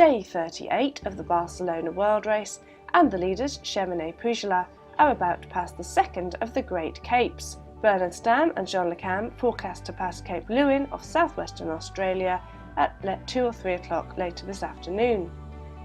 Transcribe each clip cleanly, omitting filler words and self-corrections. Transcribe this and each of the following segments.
Day 38 of the Barcelona World Race, and the leaders Cheminée Puigela are about to pass the second of the Great Capes. Bernard Stam and Jean Le Cam forecast to pass Cape Leeuwin off southwestern Australia at 2 or 3 o'clock later this afternoon.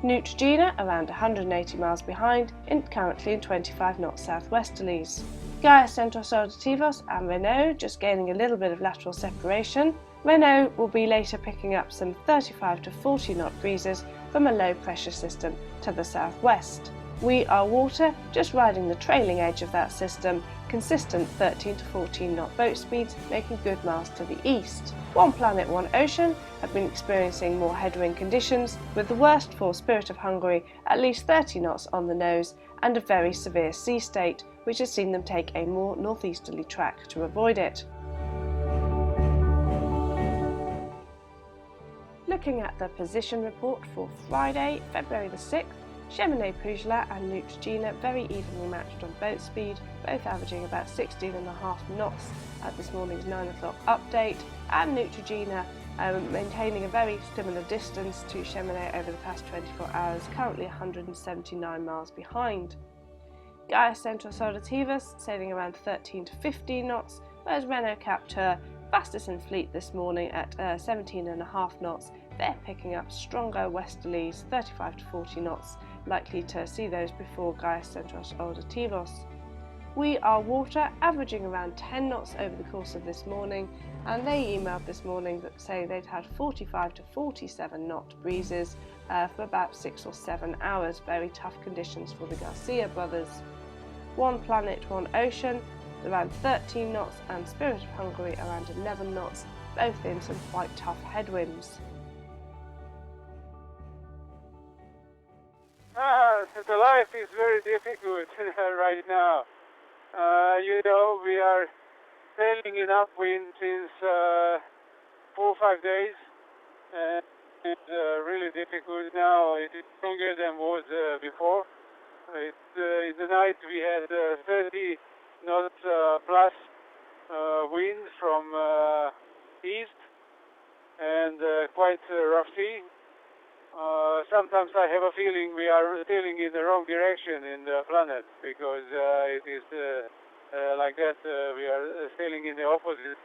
Neutrogena around 180 miles behind, currently in 25 knots southwesterlies. Gaia Centros Auditivos and Renault just gaining a little bit of lateral separation. Renault will be later picking up some 35 to 40 knot breezes from a low pressure system to the southwest. We Are Water just riding the trailing edge of that system, consistent 13 to 14 knot boat speeds making good miles to the east. One Planet, One Ocean have been experiencing more headwind conditions, with the worst for Spirit of Hungary at least 30 knots on the nose and a very severe sea state, which has seen them take a more northeasterly track to avoid it. Looking at the position report for Friday, February the 6th, Cheminée Puigela and Neutrogena very evenly matched on boat speed, both averaging about 16.5 knots at this morning's 9 o'clock update, and Neutrogena maintaining a very similar distance to Cheminée over the past 24 hours, currently 179 miles behind. Gaia Centros Auditivos sailing around 13 to 15 knots, whereas Renault capped her fastest in fleet this morning at 17.5 knots. They're picking up stronger westerlies, 35 to 40 knots, likely to see those before Gaia Centros Auditivos. We Are Water averaging around 10 knots over the course of this morning, and they emailed this morning that say they'd had 45 to 47 knot breezes for about 6 or 7 hours. Very tough conditions for the Garcia brothers. One Planet, One Ocean around 13 knots, and Spirit of Hungary around 11 knots, both in some quite tough headwinds. The life is very difficult right now. We are sailing in upwind since 4 or 5 days, and it's really difficult now. It is stronger than was before. In the night we had 30 knots plus wind from east, and quite rough sea. Sometimes I have a feeling we are sailing in the wrong direction in the planet, because it is like that. We are sailing in the opposite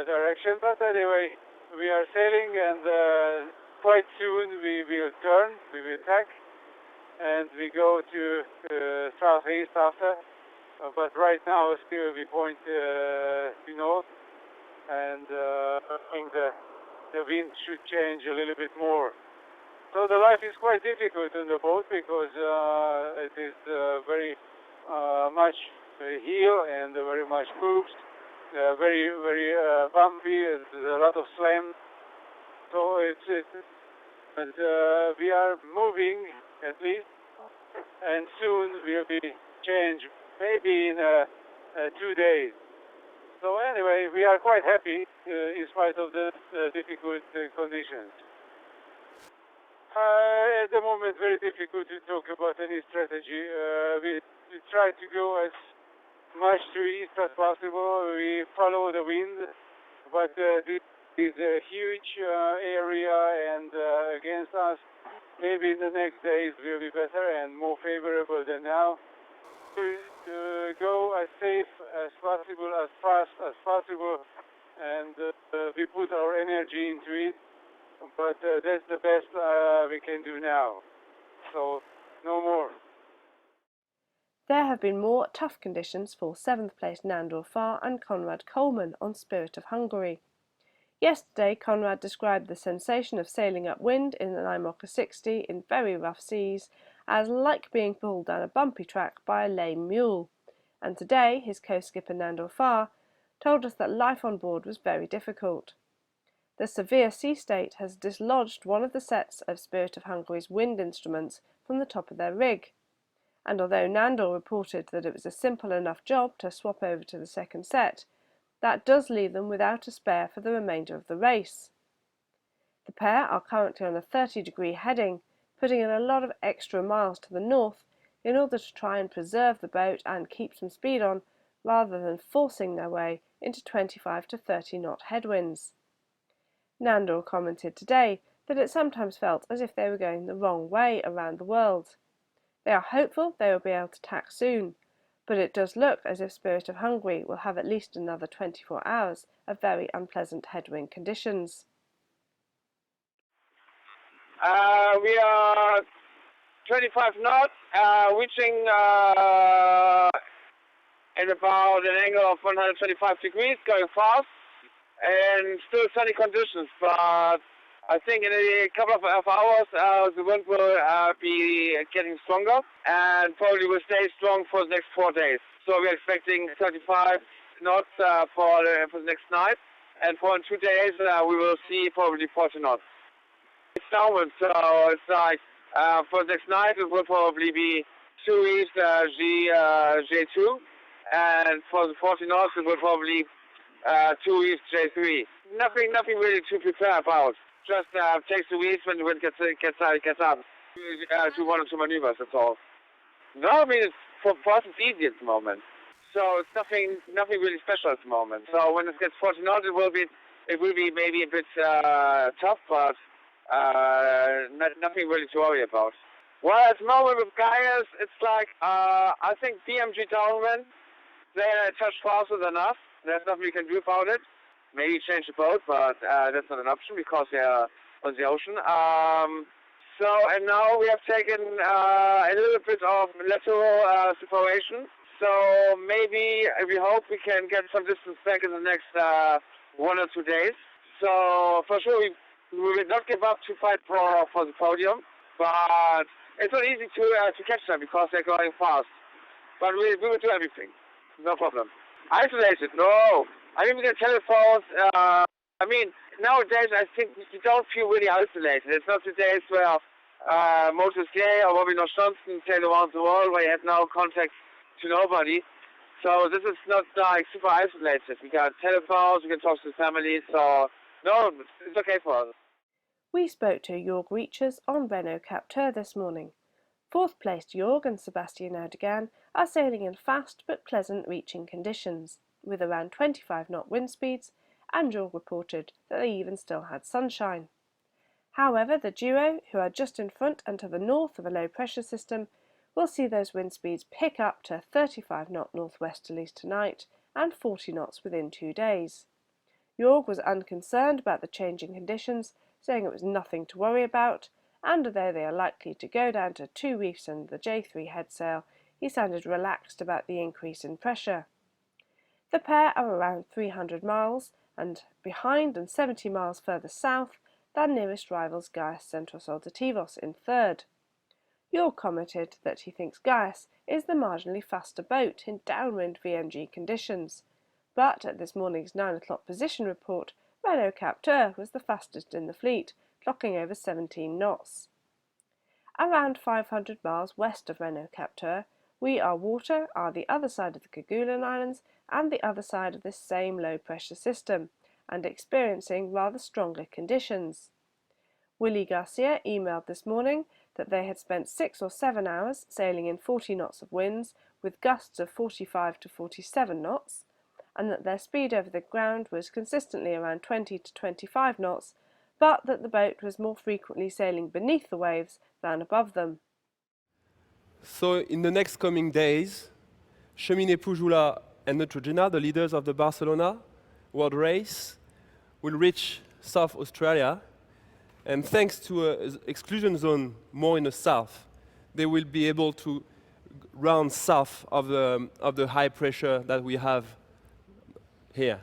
direction, but anyway, we are sailing, and quite soon we will turn, we will tack, and we go to southeast after, but right now still we point to north, and I think the wind should change a little bit more. So the life is quite difficult on the boat, because it is very much heel and very much poops, very bumpy, a lot of slam. So but we are moving at least, and soon will be changed, maybe in 2 days. So anyway, we are quite happy in spite of the difficult conditions. At the moment, very difficult to talk about any strategy. We try to go as much to east as possible. We follow the wind, but this is a huge area, and against us, maybe in the next days will be better and more favorable than now. To go as safe as possible, as fast as possible, and we put our energy into it. But that's the best we can do now. So, no more. There have been more tough conditions for 7th place Nandor Farr and Conrad Coleman on Spirit of Hungary. Yesterday, Conrad described the sensation of sailing upwind in an Imoca 60 in very rough seas as like being pulled down a bumpy track by a lame mule. And today, his co-skipper Nandor Farr told us that life on board was very difficult. The severe sea state has dislodged one of the sets of Spirit of Hungary's wind instruments from the top of their rig, and although Nandor reported that it was a simple enough job to swap over to the second set, that does leave them without a spare for the remainder of the race. The pair are currently on a 30-degree heading, putting in a lot of extra miles to the north in order to try and preserve the boat and keep some speed on, rather than forcing their way into 25 to 30 knot headwinds. Nandor commented today that it sometimes felt as if they were going the wrong way around the world. They are hopeful they will be able to tack soon, but it does look as if Spirit of Hungary will have at least another 24 hours of very unpleasant headwind conditions. We are 25 knots, reaching at about an angle of 125 degrees, going fast, and still sunny conditions, but I think in a couple of hours the wind will be getting stronger and probably will stay strong for the next 4 days. So we're expecting 35 knots for the next night, and for 2 days we will see probably 40 knots. It's downwind, so it's like for the next night it will probably be 2 east J2, and for the 40 knots it will probably 2 east J3. Nothing really to prepare about. Just takes the east when the wind gets up. Do 1 or 2 maneuvers, that's all. No, I mean for us it's easy at the moment. So it's nothing really special at the moment. So when it gets 40 knots, it will be maybe a bit tough, but nothing really to worry about. Well, at the moment with Gaius, it's like I think BMG downwind. They are a touch faster than us. There's nothing we can do about it. Maybe change the boat, but that's not an option because they are on the ocean. And now we have taken a little bit of lateral separation. So maybe we hope we can get some distance back in the next 1 or 2 days. So for sure we will not give up to fight for the podium, but it's not easy to catch them because they're going fast. But we will do everything, no problem. Isolated? No. I mean, we get telephones. I mean, nowadays I think you don't feel really isolated. It's not the days where Moses Gay or Bobby Johnson sail around the world where you have no contact to nobody. So this is not like super isolated. We got telephones, we can talk to the family, so no, it's okay for us. We spoke to Jörg Reachers on Renault Captur this morning. Fourth-placed Jörg and Sebastian Erdogan are sailing in fast but pleasant reaching conditions, with around 25-knot wind speeds, and Jörg reported that they even still had sunshine. However, the duo, who are just in front and to the north of a low-pressure system, will see those wind speeds pick up to 35-knot northwesterlies tonight and 40 knots within 2 days. Jörg was unconcerned about the changing conditions, saying it was nothing to worry about, and although they are likely to go down to 2 reefs under the J3 headsail, he sounded relaxed about the increase in pressure. The pair are around 300 miles and behind and 70 miles further south than nearest rivals Gaius Centros Altativos in third. Jörg commented that he thinks Gaius is the marginally faster boat in downwind VMG conditions, but at this morning's 9 o'clock position report, Renault Captur was the fastest in the fleet, clocking over 17 knots. Around 500 miles west of Renault Captur, We Are Water are the other side of the Kerguelen Islands and the other side of this same low-pressure system, and experiencing rather stronger conditions. Willie Garcia emailed this morning that they had spent 6 or 7 hours sailing in 40 knots of winds with gusts of 45 to 47 knots, and that their speed over the ground was consistently around 20 to 25 knots, but that the boat was more frequently sailing beneath the waves than above them. So in the next coming days, Cheminée Pujula and Neutrogena, the leaders of the Barcelona World Race, will reach South Australia, and thanks to an exclusion zone more in the south, they will be able to round south of the high pressure that we have here.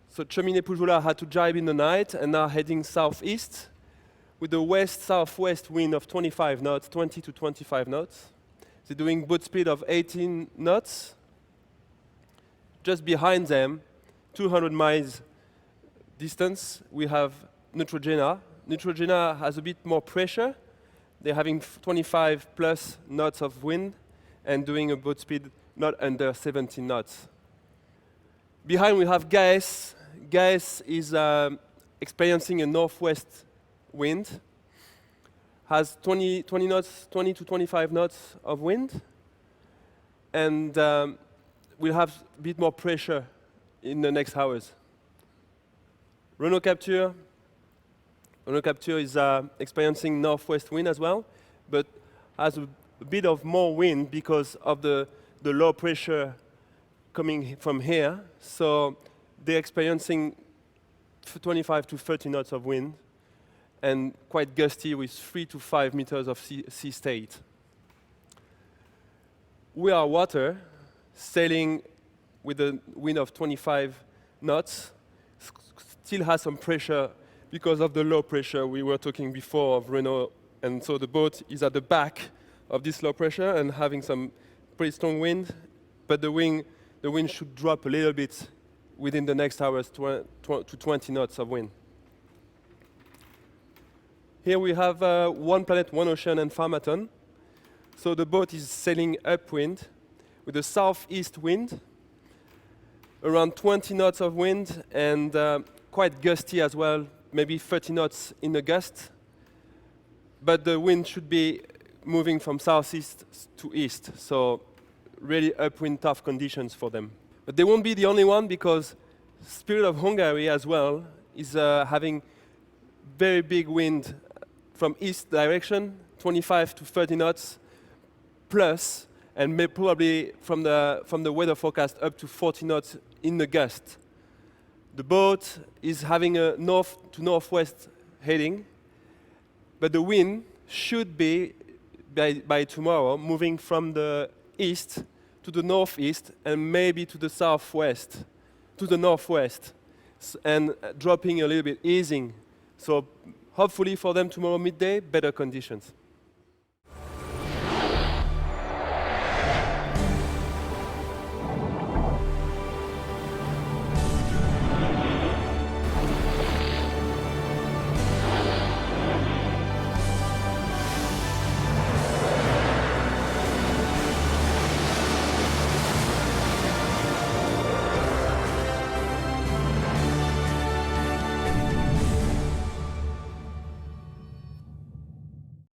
So Cheminée Pujula had to jibe in the night and now heading southeast with a west-southwest wind of 25 knots, 20 to 25 knots. They're doing boat speed of 18 knots. Just behind them, 200 miles distance, we have Neutrogena. Neutrogena has a bit more pressure. They're having 25 plus knots of wind and doing a boat speed not under 17 knots. Behind we have Gaius. Gaius is experiencing a northwest wind, has 20 to 25 knots of wind, and we'll have a bit more pressure in the next hours. Renault Captur, Capture is experiencing northwest wind as well, but has a bit of more wind because of the low pressure coming from here. So they're experiencing 25 to 30 knots of wind and quite gusty with 3 to 5 meters of sea state. We are water, sailing with a wind of 25 knots, still has some pressure because of the low pressure we were talking before of Renault, and so the boat is at the back of this low pressure and having some pretty strong wind, but the wind should drop a little bit within the next hours to 20 knots of wind. Here we have One Planet, One Ocean and Farmaton. So the boat is sailing upwind with a southeast wind, around 20 knots of wind and quite gusty as well, maybe 30 knots in the gust. But the wind should be moving from southeast to east, so really upwind tough conditions for them. But they won't be the only one because Spirit of Hungary as well is having very big wind from east direction, 25 to 30 knots plus, and probably from the weather forecast up to 40 knots in the gust. The boat is having a north to northwest heading, but the wind should be by tomorrow moving from the east to the northeast and maybe to the southwest, to the northwest, and dropping a little bit, easing. So hopefully for them tomorrow midday, better conditions.